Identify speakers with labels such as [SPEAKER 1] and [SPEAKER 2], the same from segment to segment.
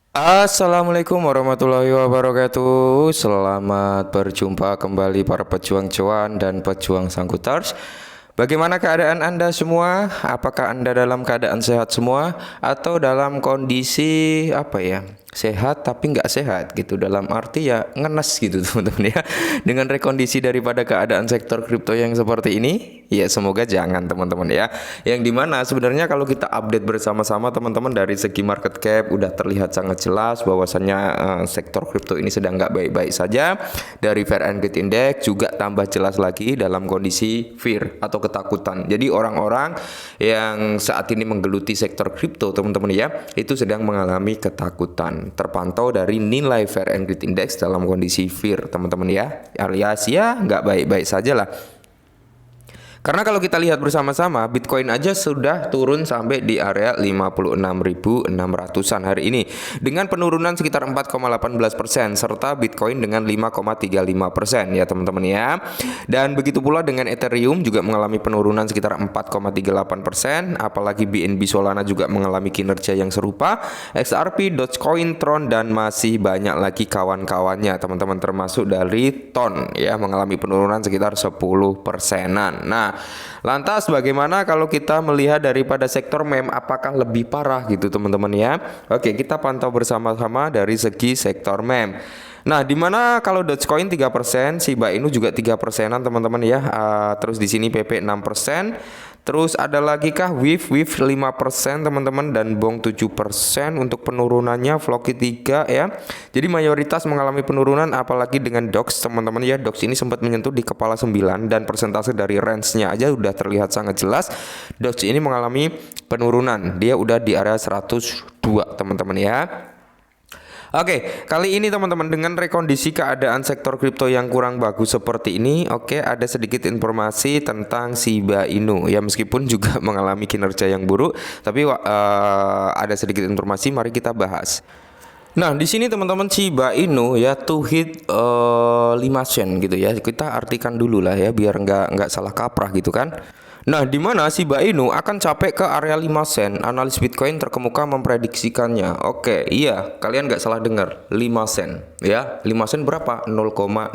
[SPEAKER 1] Assalamualaikum warahmatullahi wabarakatuh. Selamat berjumpa kembali para pejuang cuan dan pejuang sangkutars. Bagaimana keadaan Anda semua? Apakah Anda dalam keadaan sehat semua atau dalam kondisi apa ya? Sehat tapi nggak sehat gitu, dalam arti ya ngenes gitu teman-teman ya, dengan rekondisi daripada keadaan sektor kripto yang seperti ini. Ya semoga jangan teman-teman ya, yang dimana sebenarnya kalau kita update bersama-sama teman-teman, dari segi market cap udah terlihat sangat jelas bahwasannya sektor kripto ini sedang nggak baik-baik saja. Dari Fear and Greed Index juga tambah jelas lagi dalam kondisi fear atau ketakutan. Jadi orang-orang yang saat ini menggeluti sektor kripto teman-teman ya, itu sedang mengalami ketakutan, terpantau dari nilai Fear and Greed Index dalam kondisi fear teman-teman ya, alias ya nggak baik-baik saja lah. Karena kalau kita lihat bersama-sama, Bitcoin aja sudah turun sampai di area 56.600-an hari ini dengan penurunan sekitar 4,18%, serta Bitcoin dengan 5,35% ya teman-teman ya. Dan begitu pula dengan Ethereum juga mengalami penurunan sekitar 4,38%, apalagi BNB Solana juga mengalami kinerja yang serupa, XRP, Dogecoin, Tron, dan masih banyak lagi kawan-kawannya teman-teman, termasuk dari TON ya, mengalami penurunan sekitar 10%-an. Nah, lantas bagaimana kalau kita melihat daripada sektor meme, apakah lebih parah gitu teman-teman ya? Oke, kita pantau bersama-sama dari segi sektor meme. Nah, dimana kalau Dogecoin 3%, Shiba Inu juga 3%-an teman-teman ya. Terus di sini PP 6%. Terus ada lagi kah WIF 5% teman-teman, dan BONG 7% untuk penurunannya, Floki 3 ya. Jadi mayoritas mengalami penurunan, apalagi dengan DOX teman-teman ya. DOX ini sempat menyentuh di kepala 9 dan persentase dari range-nya aja udah terlihat sangat jelas. DOX ini mengalami penurunan. Dia udah di area 102 teman-teman ya. Oke, kali ini teman-teman dengan rekondisi keadaan sektor kripto yang kurang bagus seperti ini, oke, ada sedikit informasi tentang Shiba Inu ya, meskipun juga mengalami kinerja yang buruk, tapi ada sedikit informasi, mari kita bahas. Nah, di sini teman-teman, Shiba Inu ya to hit 5 sen gitu ya. Kita artikan dulu lah ya biar nggak salah kaprah gitu kan. Nah, di mana Shiba Inu akan capai ke area 5 sen. Analis Bitcoin terkemuka memprediksikannya. Oke, iya, kalian nggak salah dengar, 5 sen ya. 5 sen berapa? 0,05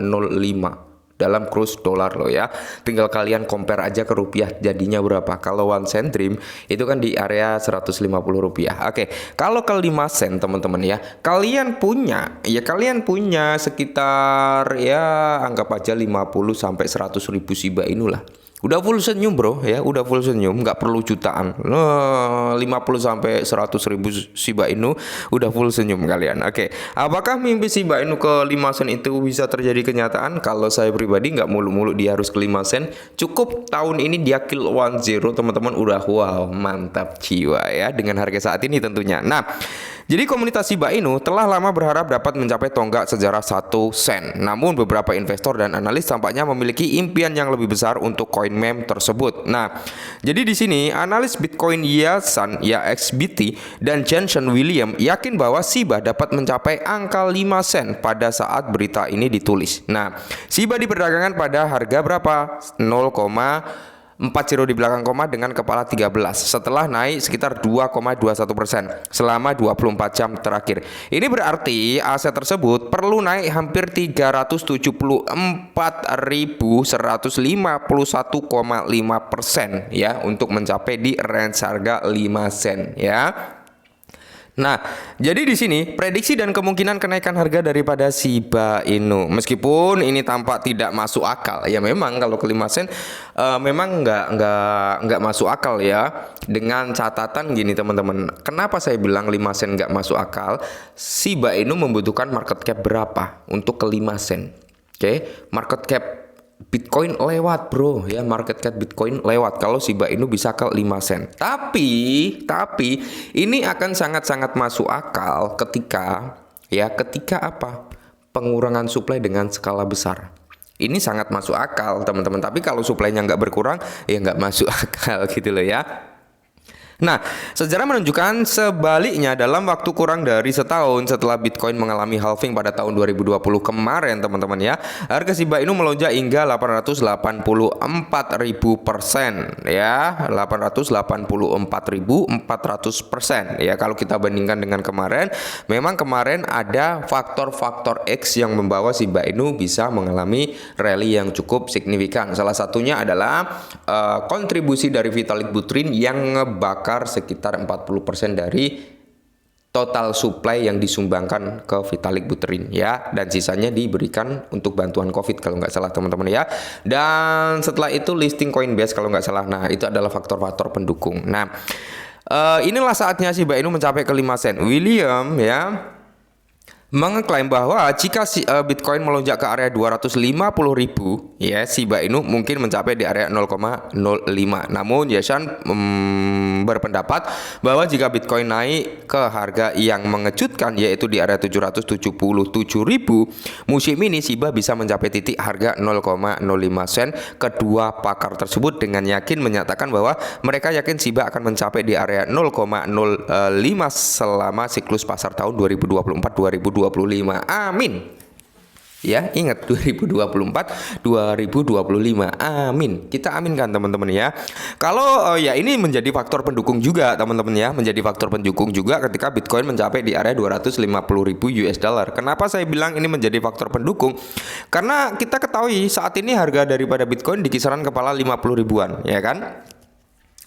[SPEAKER 1] dalam kurs dolar loh ya. Tinggal kalian compare aja ke rupiah, jadinya berapa. Kalau 1 sen Dream itu kan di area 150 rupiah. Oke, kalau ke 5 sen teman-teman ya, kalian punya sekitar ya anggap aja 50 sampai 100 ribu Shiba Inu lah. Udah full senyum bro ya, udah full senyum, nggak perlu jutaan. 50 sampai 100 ribu Shiba Inu udah full senyum kalian. Oke, apakah mimpi Shiba Inu ke 5 sen itu bisa terjadi kenyataan? Kalau saya pribadi nggak mulu-mulu dia harus ke 5 sen. Cukup tahun ini dia kill 10 teman-teman, udah wow, mantap jiwa ya dengan harga saat ini tentunya. Nah, jadi komunitas Shiba Inu telah lama berharap dapat mencapai tonggak sejarah 1 sen. Namun beberapa investor dan analis tampaknya memiliki impian yang lebih besar untuk koin meme tersebut. Nah, jadi di sini analis Bitcoin Yasan ya XBT dan Jensen William yakin bahwa Shiba dapat mencapai angka 5 sen pada saat berita ini ditulis. Nah, Shiba diperdagangkan pada harga berapa? 0,40 di belakang koma dengan kepala 13 setelah naik sekitar 2,21% selama 24 jam terakhir. Ini berarti aset tersebut perlu naik hampir 374.151,5% ya untuk mencapai di range harga 5 sen ya. Nah, jadi di sini prediksi dan kemungkinan kenaikan harga daripada Shiba Inu, meskipun ini tampak tidak masuk akal, ya memang kalau ke 5 sen memang nggak masuk akal ya. Dengan catatan gini teman-teman, kenapa saya bilang 5 sen nggak masuk akal? Shiba Inu membutuhkan market cap berapa untuk ke 5 sen? Oke, market cap Bitcoin lewat bro ya, market cap Bitcoin lewat kalau Shiba Inu bisa ke 5 sen. Tapi ini akan sangat-sangat masuk akal ketika apa? Pengurangan supply dengan skala besar. Ini sangat masuk akal teman-teman. Tapi kalau supply-nya nggak berkurang ya nggak masuk akal gitu loh ya. Nah, sejarah menunjukkan sebaliknya dalam waktu kurang dari setahun setelah Bitcoin mengalami halving pada tahun 2020 kemarin, teman-teman ya, harga Shiba Inu melonjak hingga 884.000% ya, 884.400% ya. Kalau kita bandingkan dengan kemarin, memang kemarin ada faktor-faktor X yang membawa Shiba Inu bisa mengalami rally yang cukup signifikan. Salah satunya adalah kontribusi dari Vitalik Buterin yang ngebakar sekitar 40% dari total supply yang disumbangkan ke Vitalik Buterin ya, dan sisanya diberikan untuk bantuan COVID kalau nggak salah, teman-teman ya. Dan setelah itu listing Coinbase kalau nggak salah. Nah, itu adalah faktor-faktor pendukung. Nah, inilah saatnya Shiba Inu mencapai ke 5 sen. William ya mengklaim bahwa jika Bitcoin melonjak ke area 250.000 ya, Shiba Inu mungkin mencapai di area 0,05. Namun Yasan berpendapat bahwa jika Bitcoin naik ke harga yang mengejutkan yaitu di area 777.000, musim ini Shiba bisa mencapai titik harga 0,05 sen. Kedua pakar tersebut dengan yakin menyatakan bahwa mereka yakin Shiba akan mencapai di area 0,05 selama siklus pasar tahun 2024-2025. Amin. Ya, ingat 2024 2025. Amin. Kita aminkan teman-teman ya. Kalau ya ini menjadi faktor pendukung juga teman-teman ya, menjadi faktor pendukung juga ketika Bitcoin mencapai di area 250.000 US dollar. Kenapa saya bilang ini menjadi faktor pendukung? Karena kita ketahui saat ini harga daripada Bitcoin di kisaran kepala 50 ribuan, ya kan?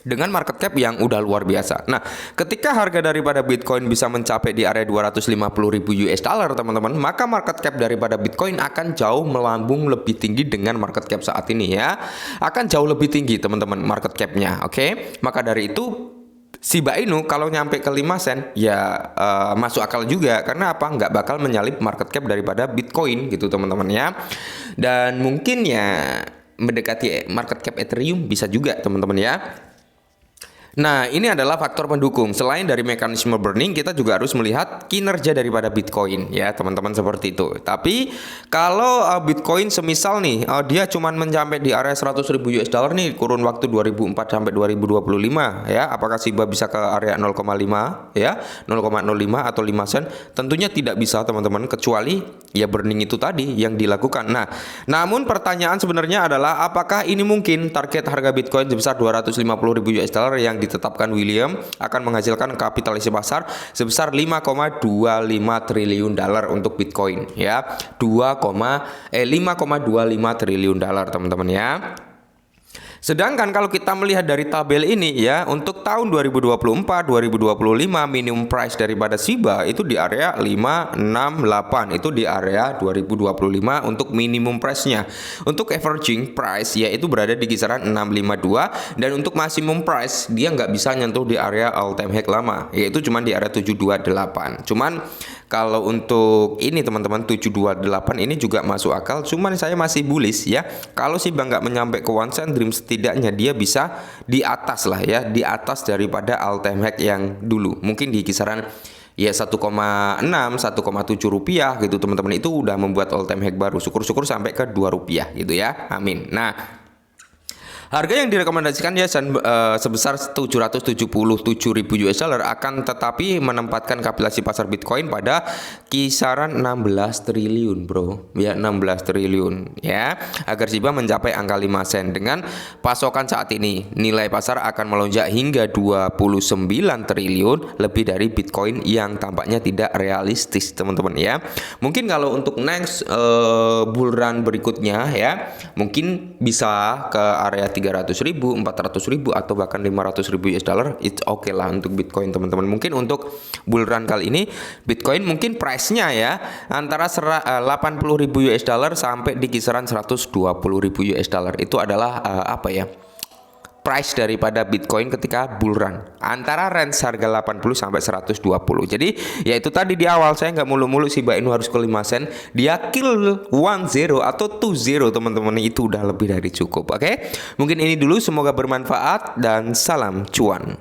[SPEAKER 1] Dengan market cap yang udah luar biasa. Nah, ketika harga daripada Bitcoin bisa mencapai di area 250.000 US dollar, teman-teman, maka market cap daripada Bitcoin akan jauh melambung lebih tinggi dengan market cap saat ini ya. Akan jauh lebih tinggi, teman-teman, market cap-nya. Oke? Maka dari itu Shiba Inu kalau nyampe ke 5 sen ya masuk akal juga, karena apa? Nggak bakal menyalip market cap daripada Bitcoin gitu, teman-teman ya. Dan mungkin ya mendekati market cap Ethereum bisa juga, teman-teman ya. Nah, ini adalah faktor pendukung. Selain dari mekanisme burning, kita juga harus melihat kinerja daripada Bitcoin ya, teman-teman, seperti itu. Tapi kalau Bitcoin semisal nih dia cuman mencapai di area 100.000 US dollar nih kurun waktu 2004 sampai 2025 ya, apakah Shiba bisa ke area 0,5 ya, 0,05 atau 5 sen? Tentunya tidak bisa, teman-teman, kecuali ya burning itu tadi yang dilakukan. Nah, namun pertanyaan sebenarnya adalah apakah ini mungkin target harga Bitcoin sebesar 250.000 US dollar yang ditetapkan William akan menghasilkan kapitalisasi pasar sebesar 5,25 triliun dolar untuk Bitcoin ya. 5,25 triliun dolar, teman-teman ya. Sedangkan kalau kita melihat dari tabel ini ya, untuk tahun 2024-2025 minimum price daripada Shiba itu di area 568, itu di area 2025 untuk minimum price-nya. Untuk averaging price yaitu berada di kisaran 652, dan untuk maximum price dia nggak bisa nyentuh di area all time high lama, yaitu cuma di area 728. Cuman kalau untuk ini, teman-teman, 728 ini juga masuk akal, cuman saya masih bullish ya. Kalau Shiba nggak menyampe ke one cent dream, setidaknya dia bisa di atas lah ya, di atas daripada all time high yang dulu. Mungkin di kisaran ya 1,6 1,7 rupiah gitu, teman-teman. Itu udah membuat all time high baru. Syukur-syukur sampai ke 2 rupiah gitu ya. Amin. Nah, harga yang direkomendasikan ya sebesar 777.000 US dollar, akan tetapi menempatkan kapitalisasi pasar Bitcoin pada kisaran 16 triliun, bro. Ya, 16 triliun ya, agar Shiba mencapai angka 5 sen. Dengan pasokan saat ini, nilai pasar akan melonjak hingga 29 triliun, lebih dari Bitcoin yang tampaknya tidak realistis, teman-teman ya. Mungkin kalau untuk next bull run berikutnya ya, mungkin bisa ke area 300.000, 400.000 atau bahkan 500.000 US dollar. It's okay lah untuk Bitcoin, teman-teman. Mungkin untuk bull run kali ini Bitcoin mungkin price-nya ya antara 80.000 US dollar sampai di kisaran 120.000 US dollar. Itu adalah apa ya, price daripada Bitcoin ketika bull run, antara range harga 80 sampai 120. Jadi ya itu tadi di awal, saya nggak mulu-mulu Shiba Inu harus ke 5 sen. Dia kill 1-0 atau 2-0, teman-teman, itu udah lebih dari cukup. Oke? Mungkin ini dulu, semoga bermanfaat dan salam cuan.